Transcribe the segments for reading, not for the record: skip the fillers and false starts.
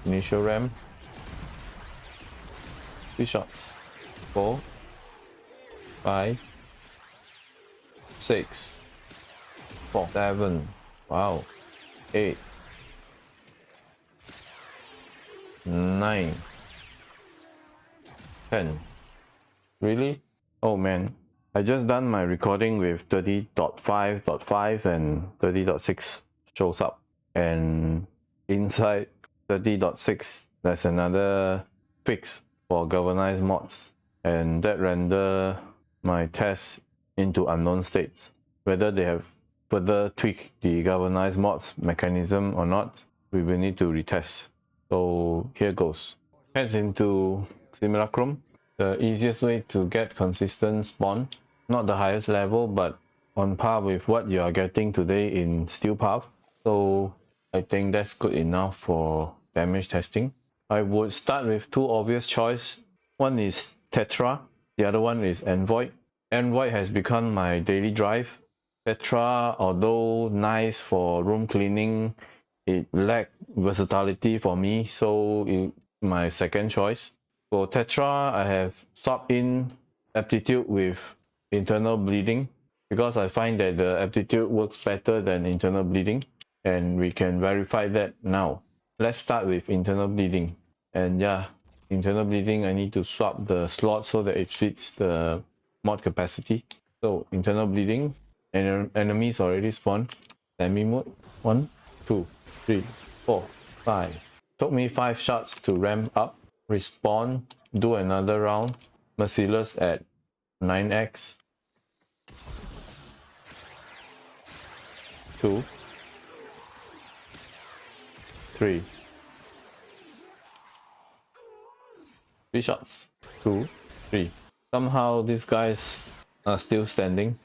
Initial ramp. 3 shots. 4, 5, 6, 7. Wow. 8, 9, 10. Really? Oh man. I just done my recording with 30.5.5 and 30.6 shows up. And inside 30.6 there's another fix for Galvanized Mods. And that render my test into unknown states. Whether they have further tweaked the Galvanized Mods mechanism or not, we will need to retest. So here goes. Heads into Simulacrum. The easiest way to get consistent spawn, not the highest level, but on par with what you are getting today in Steel Path. So I think that's good enough for damage testing. I would start with two obvious choices. One is Tetra, the other one is Envoy. Envoy has become my daily drive. Tetra, although nice for room cleaning, it lacked versatility for me, so it's my second choice. For Tetra, I have swapped in Aptitude with internal bleeding because I find that the Aptitude works better than internal bleeding, and we can verify that now. Let's start with internal bleeding. And yeah, internal bleeding, I need to swap the slot so that it fits the mod capacity. So internal bleeding, enemies already spawned. Semi mode. 1, 2, 3, 4, 5. Took me 5 shots to ramp up. Respawn, do another round. Merciless at 9x. 2, 3. 3 shots. 2, 3. Somehow these guys are still standing.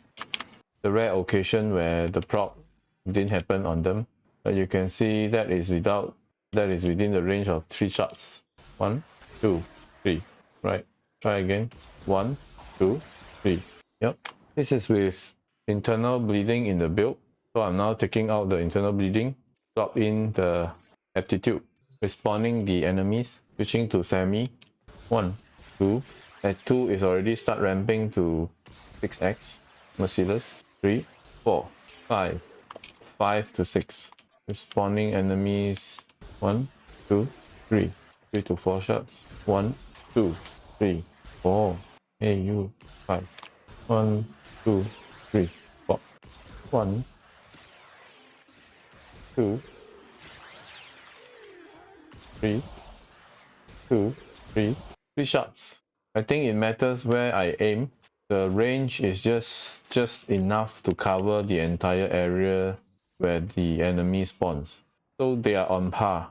The rare occasion where the proc didn't happen on them. But you can see that is within the range of 3 shots. 1, 2, 3. Right. Try again. 1, 2, 3. Yep. This is with internal bleeding in the build. So I'm now taking out the internal bleeding. Drop in the aptitude. Respawning the enemies. Switching to semi. 1, 2. At 2 is already start ramping to 6x. Merciless. 3, 4, 5. 5 to 6. Respawning enemies. 1, 2, 3. 3 to 4 shots. 1, 2, 3, 4. Hey you. 5. 1, 2, 3, 4. 1, 2, 3, 2, 3. 3 shots. I think it matters where I aim. The range is just enough to cover the entire area where the enemy spawns. So they are on par.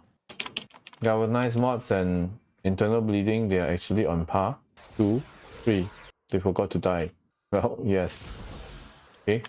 Galvanized Mods and internal bleeding, they are actually on par. 2, 3. They forgot to die. Well, yes. Okay.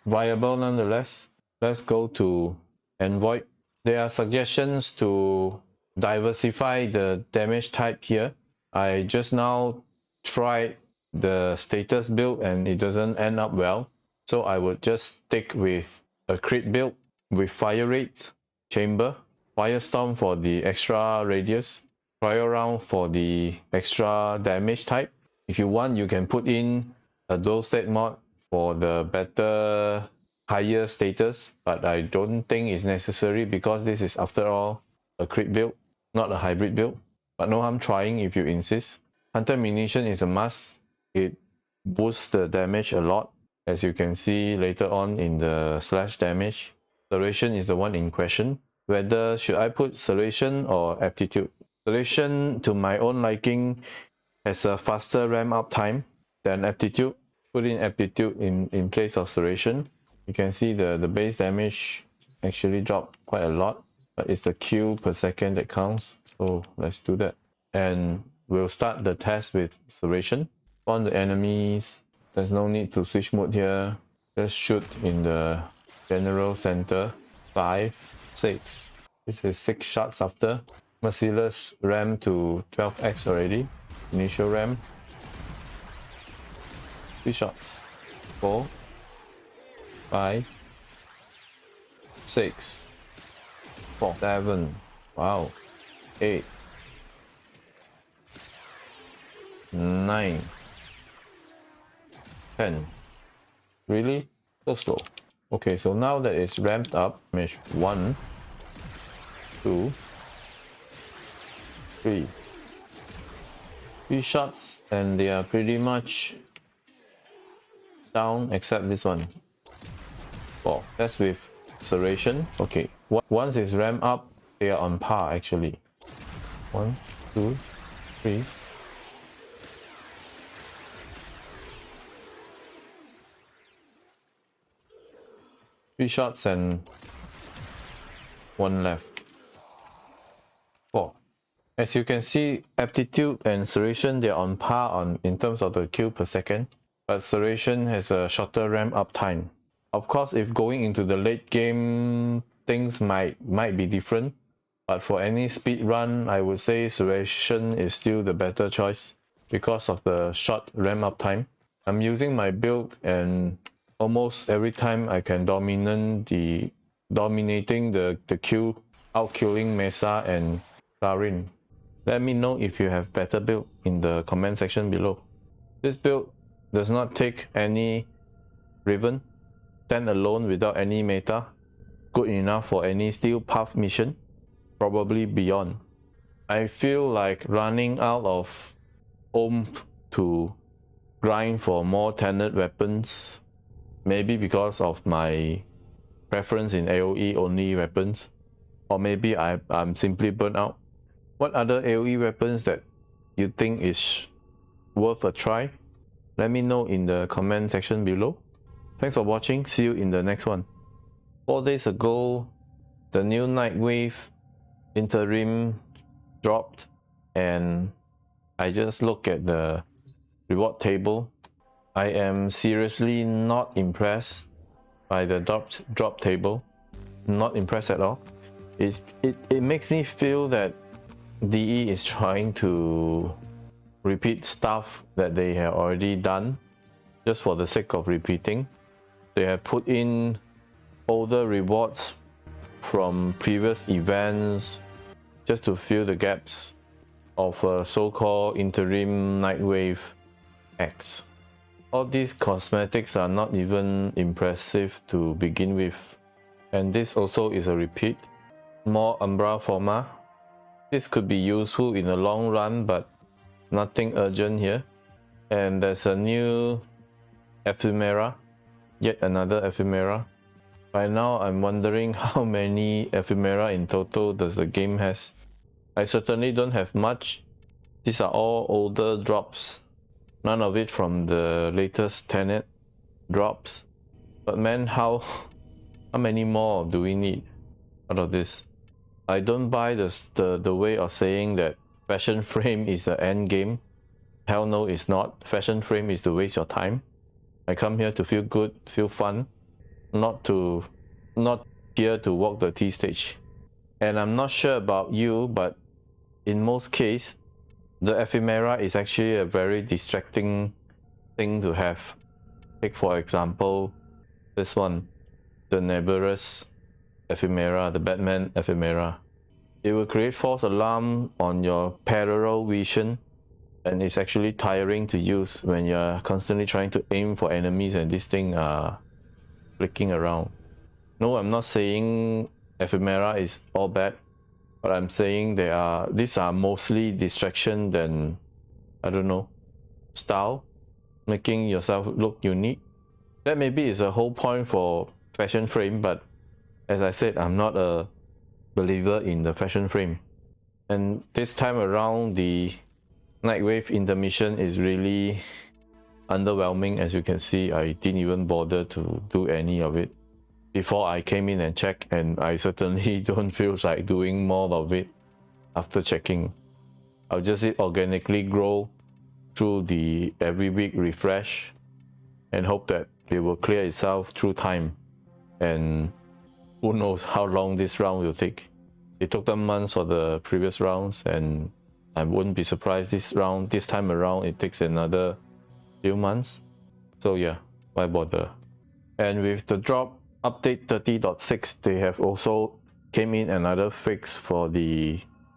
Viable nonetheless. Let's go to Envoy. There are suggestions to diversify the damage type here. I just now tried the status build and it doesn't end up well. So I would just stick with a crit build with fire rate, chamber, firestorm for the extra radius, cryo round for the extra damage type. If you want, you can put in a dual state mod for the better higher status, but I don't think it's necessary because this is after all a crit build, not a hybrid build. But no harm trying if you insist. Hunter munition is a must. It boosts the damage a lot, as you can see later on in the slash damage. Serration is the one in question. Whether should I put Serration or Aptitude? Serration, to my own liking, has a faster ramp up time than Aptitude. Put in Aptitude in place of Serration. You can see the base damage actually dropped quite a lot, but it's the Q per second that counts. So let's do that. And we'll start the test with Serration. On the enemies, there's no need to switch mode here. Just shoot in the general center. 5, 6. This is 6 shots after. Merciless ramp to 12x already. Initial ramp. 3 shots. 4, 5, 6, 7. Wow. 8, 9, 10. Really? So slow. Okay, so now that it's ramped up, mesh 1, 2, 3. 3 shots, and they are pretty much down except this one. Oh, that's with Serration. Okay, once it's ramped up, they are on par actually. 1, 2, 3. Three shots and 1 left. 4. As you can see, Aptitude and Serration, they are on par in terms of the kill per second, but Serration has a shorter ramp up time. Of course, if going into the late game, things might be different, but for any speed run, I would say Serration is still the better choice because of the short ramp up time. I'm using my build, and almost every time I can dominating the kill, out-killing Mesa and Sarin. Let me know if you have better build in the comment section below. This build does not take any Riven, stand alone without any meta, good enough for any steel path mission, probably beyond. I feel like running out of oomph to grind for more tenet weapons, maybe because of my preference in AoE only weapons, or maybe I'm simply burnt out. What other AoE weapons that you think is worth a try? Let me know in the comment section below. Thanks for watching, see you in the next one. 4 days ago, the new Nightwave interim dropped, and I just look at the reward table. I am seriously not impressed by the drop table. Not impressed at all. It makes me feel that DE is trying to repeat stuff that they have already done just for the sake of repeating. They have put in older rewards from previous events just to fill the gaps of a so-called interim Nightwave X. All these cosmetics are not even impressive to begin with, and this also is a repeat. More Umbra Forma. This could be useful in the long run, but nothing urgent here. And there's a new Ephemera, yet another Ephemera. By now I'm wondering how many Ephemera in total does the game has. I certainly don't have much. These are all older drops, none of it from the latest Tenet drops. But man, how many more do we need out of this? I don't buy the way of saying that Fashion Frame is the end game. Hell no, it's not. Fashion Frame is to waste your time. I come here to feel good, feel fun, not here to walk the T stage. And I'm not sure about you, but in most cases, the Ephemera is actually a very distracting thing to have. Take for example, this one, the Nebularous Ephemera, the Batman Ephemera. It will create false alarm on your parallel vision, and it's actually tiring to use when you're constantly trying to aim for enemies and this thing flicking around. No, I'm not saying Ephemera is all bad, but I'm saying these are mostly distraction than, I don't know, style, making yourself look unique. That maybe is a whole point for Fashion Frame, but as I said, I'm not a believer in the Fashion Frame. And this time around, the Nightwave intermission is really underwhelming. As you can see, I didn't even bother to do any of it before I came in and checked, and I certainly don't feel like doing more of it after checking. I'll just organically grow through the every week refresh and hope that it will clear itself through time. And who knows how long this round will take. It took them months for the previous rounds, and I wouldn't be surprised this time around it takes another few months. So yeah, why bother? And with the drop update 30.6, they have also came in another fix for the